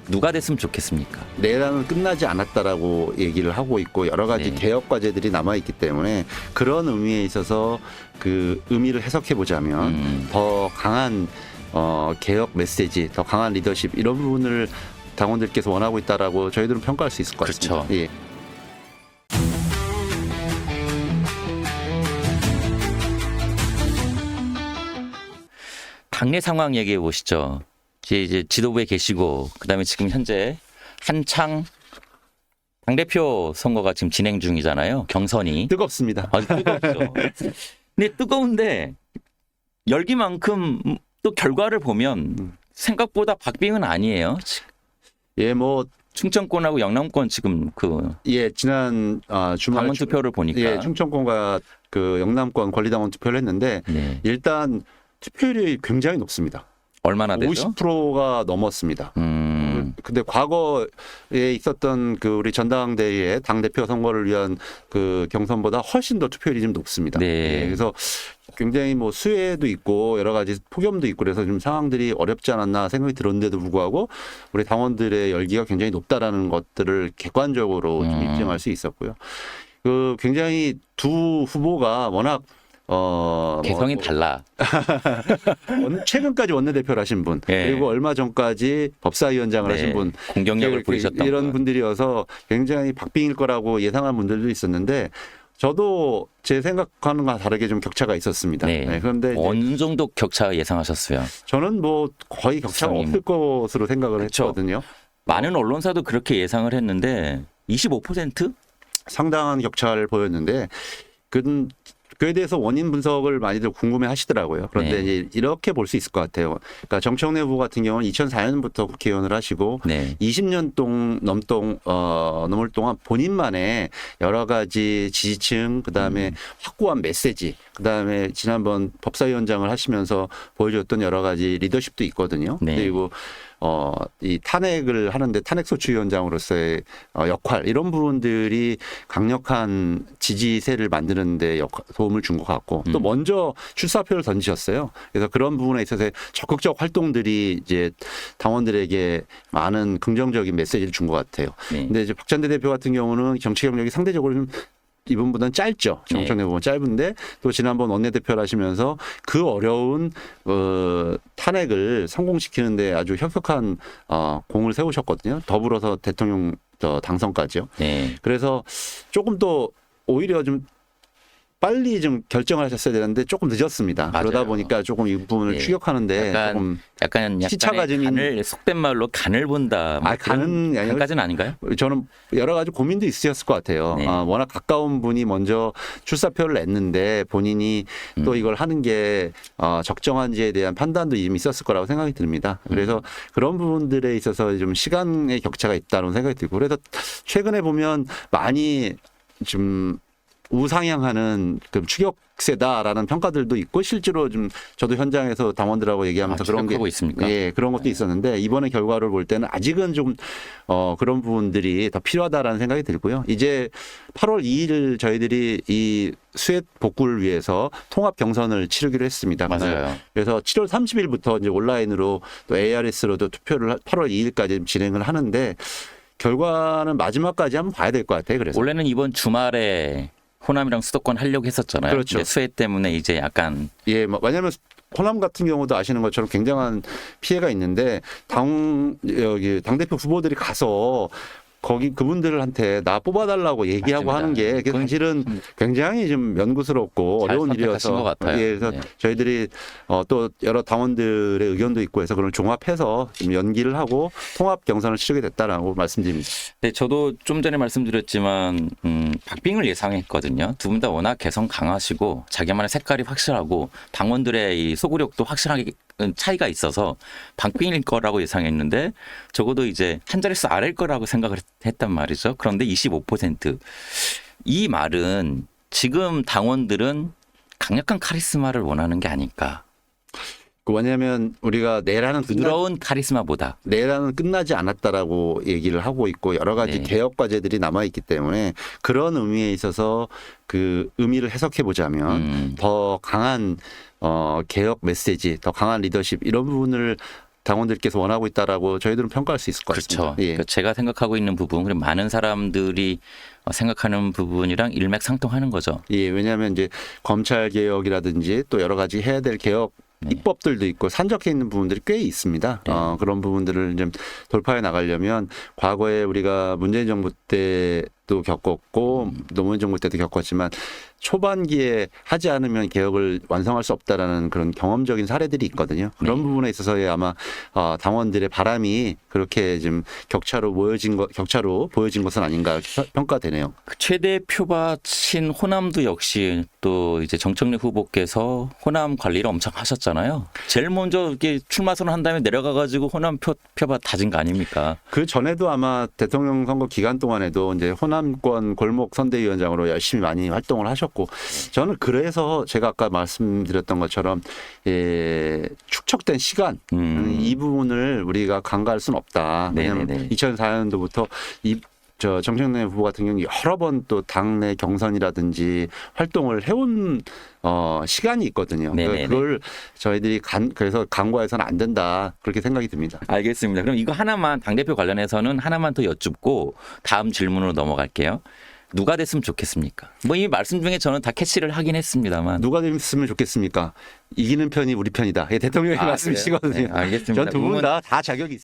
누가 됐으면 좋겠습니까? 내란은 끝나지 않았다라고 얘기를 하고 있고 여러 가지 네. 개혁 과제들이 남아 있기 때문에 그런 의미에 있어서 그 의미를 해석해 보자면 더 강한 개혁 메시지, 더 강한 리더십 이런 부분을 당원들께서 원하고 있다라고 저희들은 평가할 수 있을 것 같습니다. 그렇죠. 예. 당내 상황 얘기해 보시죠. 이제 지도부에 계시고 그다음에 지금 현재 한창 당대표 선거가 지금 진행 중이잖아요. 경선이. 뜨겁습니다. 아주 뜨겁죠. 근데 뜨거운데 열기만큼 또 결과를 보면 생각보다 박빙은 아니에요. 예, 뭐 충청권하고 영남권 지금 그 예, 지난 주말 당원 투표를 보니까 예, 충청권과 그 영남권 권리당원 투표를 했는데 네. 일단 투표율이 굉장히 높습니다. 얼마나 되죠? 50%가 넘었습니다. 근데 과거에 있었던 그 우리 전당대회 당대표 선거를 위한 그 경선보다 훨씬 더 투표율이 좀 높습니다. 네. 예, 그래서 굉장히 뭐 수혜도 있고 여러 가지 폭염도 있고 그래서 좀 상황들이 어렵지 않았나 생각이 들었는데도 불구하고 우리 당원들의 열기가 굉장히 높다라는 것들을 객관적으로 좀 입증할 수 있었고요. 그 굉장히 두 후보가 워낙 개성이 달라. 최근까지 원내대표를 하신 분 네. 그리고 얼마 전까지 법사위원장을 네. 하신 분 공격력을 보이셨던 이런 분. 분들이어서 굉장히 박빙일 거라고 예상한 분들도 있었는데 저도 제 생각하는 거와 다르게 좀 격차가 있었습니다. 네. 네, 그런데 이제 어느 정도 격차 예상하셨어요? 저는 뭐 거의 격차가 박사님. 없을 것으로 생각을 그쵸. 했거든요. 많은 언론사도 그렇게 예상을 했는데 25%? 상당한 격차를 보였는데 그에 대해서 원인 분석을 많이들 궁금해 하시더라고요. 그런데 네. 이제 이렇게 볼 수 있을 것 같아요. 그러니까 정청래 후보 같은 경우는 2004년부터 국회의원을 하시고 네. 20년 넘을 동안 본인만의 여러 가지 지지층, 그다음에 확고한 메시지, 그다음에 지난번 법사위원장을 하시면서 보여줬던 여러 가지 리더십도 있거든요. 네. 그리고 이 탄핵을 하는데 탄핵소추위원장으로서의 역할 이런 부분들이 강력한 지지세를 만드는데 도움을 준 것 같고 또 먼저 출사표를 던지셨어요. 그래서 그런 부분에 있어서 적극적 활동들이 이제 당원들에게 많은 긍정적인 메시지를 준 것 같아요. 네. 근데 이제 박찬대 대표 같은 경우는 정치 경력이 상대적으로 좀 이분보다는 짧죠. 정청래 후보는 짧은데 또 지난번 원내대표를 하시면서 그 어려운 탄핵을 성공시키는데 아주 협력한 공을 세우셨거든요. 더불어서 대통령 당선까지요. 네. 그래서 조금 더 오히려 좀 빨리 좀 결정을 하셨어야 되는데 조금 늦었습니다. 맞아요. 그러다 보니까 조금 이 부분을 네. 추격하는데 조금 약간 시차가 약간의 좀 간을 속된 말로 간을 본다. 뭐 간까지는 아닌가요? 저는 여러 가지 고민도 있으셨을 것 같아요. 네. 워낙 가까운 분이 먼저 출사표를 냈는데 본인이 또 이걸 하는 게 적정한지에 대한 판단도 좀 있었을 거라고 생각이 듭니다. 그래서 그런 부분들에 있어서 좀 시간의 격차가 있다는 생각이 들고 그래서 최근에 보면 많이 좀 우상향하는 그 추격세다라는 평가들도 있고 실제로 좀 저도 현장에서 당원들하고 얘기하면서 그런 게 추격하고 있습니까? 예, 그런 것도 있었는데 이번에 결과를 볼 때는 아직은 좀 그런 부분들이 더 필요하다라는 생각이 들고요. 이제 8월 2일 저희들이 이 수해 복구를 위해서 통합 경선을 치르기로 했습니다. 맞아요. 그래서 7월 30일부터 이제 온라인으로 또 ARS로도 투표를 8월 2일까지 진행을 하는데 결과는 마지막까지 한번 봐야 될 것 같아요. 그래서 원래는 이번 주말에 호남이랑 수도권 하려고 했었잖아요. 그렇죠. 근데 수해 때문에 이제 약간 예, 왜냐하면 호남 같은 경우도 아시는 것처럼 굉장한 피해가 있는데 당대표 후보들이 가서 거기 그분들한테 나 뽑아달라고 얘기하고 맞습니다. 하는 게 그게 사실은 굉장히 좀 면구스럽고 잘 어려운 선택하신 일이어서 것 같아요. 예, 그래서 네. 저희들이 또 여러 당원들의 의견도 있고 해서 그걸 종합해서 좀 연기를 하고 통합 경선을 치르게 됐다라고 말씀드립니다. 네, 저도 좀 전에 말씀드렸지만 박빙을 예상했거든요. 두 분 다 워낙 개성 강하시고 자기만의 색깔이 확실하고 당원들의 이 소구력도 확실하게 차이가 있어서 박빙일 거라고 예상했는데 적어도 이제 한 자릿수 아래일 거라고 생각을 했단 말이죠. 그런데 25%. 이 말은 지금 당원들은 강력한 카리스마를 원하는 게 아닐까. 왜냐하면 우리가 부드러운 카리스마보다. 내란은 끝나지 않았다라고 얘기를 하고 있고 여러 가지 네. 개혁 과제들이 남아 있기 때문에 그런 의미에 있어서 그 의미를 해석해 보자면 더 강한 개혁 메시지, 더 강한 리더십 이런 부분을 당원들께서 원하고 있다라고 저희들은 평가할 수 있을 것 그렇죠. 같습니다. 예. 그러니까 제가 생각하고 있는 부분, 그리고 많은 사람들이 생각하는 부분이랑 일맥상통하는 거죠. 예, 왜냐하면 이제 검찰 개혁이라든지 또 여러 가지 해야 될 개혁 입법들도 있고 산적해 있는 부분들이 꽤 있습니다. 네. 그런 부분들을 좀 돌파해 나가려면 과거에 우리가 문재인 정부 때도 겪었고 노무현 정부 때도 겪었지만 초반기에 하지 않으면 개혁을 완성할 수 없다라는 그런 경험적인 사례들이 있거든요. 그런 부분에 있어서의 아마 당원들의 바람이 그렇게 좀 격차로 보여진 것은 아닌가 평가되네요. 그 최대 표밭인 호남도 역시 또 이제 정청래 후보께서 호남 관리를 엄청 하셨잖아요. 제일 먼저 이렇게 출마 선언한 다음에 내려가가지고 호남 표밭 다진 거 아닙니까? 그 전에도 아마 대통령 선거 기간 동안에도 이제 호남권 골목 선대위원장으로 열심히 많이 활동을 하셨고 저는 그래서 제가 아까 말씀드렸던 것처럼 축적된 시간 이 부분을 우리가 간과할 수는 없다. 왜냐하면 네네네. 2004년도부터 정청래 후보 같은 경우는 여러 번 또 당내 경선이라든지 활동을 해온 시간이 있거든요. 네네네. 그걸 저희들이 그래서 간과해서는 안 된다 그렇게 생각이 듭니다. 알겠습니다. 그럼 이거 하나만 당대표 관련해서는 하나만 더 여쭙고 다음 질문으로 넘어갈게요. 누가 됐으면 좋겠습니까? 뭐 이 말씀 중에 저는 다 캐치를 하긴 했습니다만. 누가 됐으면 좋겠습니까? 이기는 편이 우리 편이다. 대통령의 아, 말씀이시거든요. 그래요? 네, 알겠습니다. 전 두 분 다 자격이 있습니다.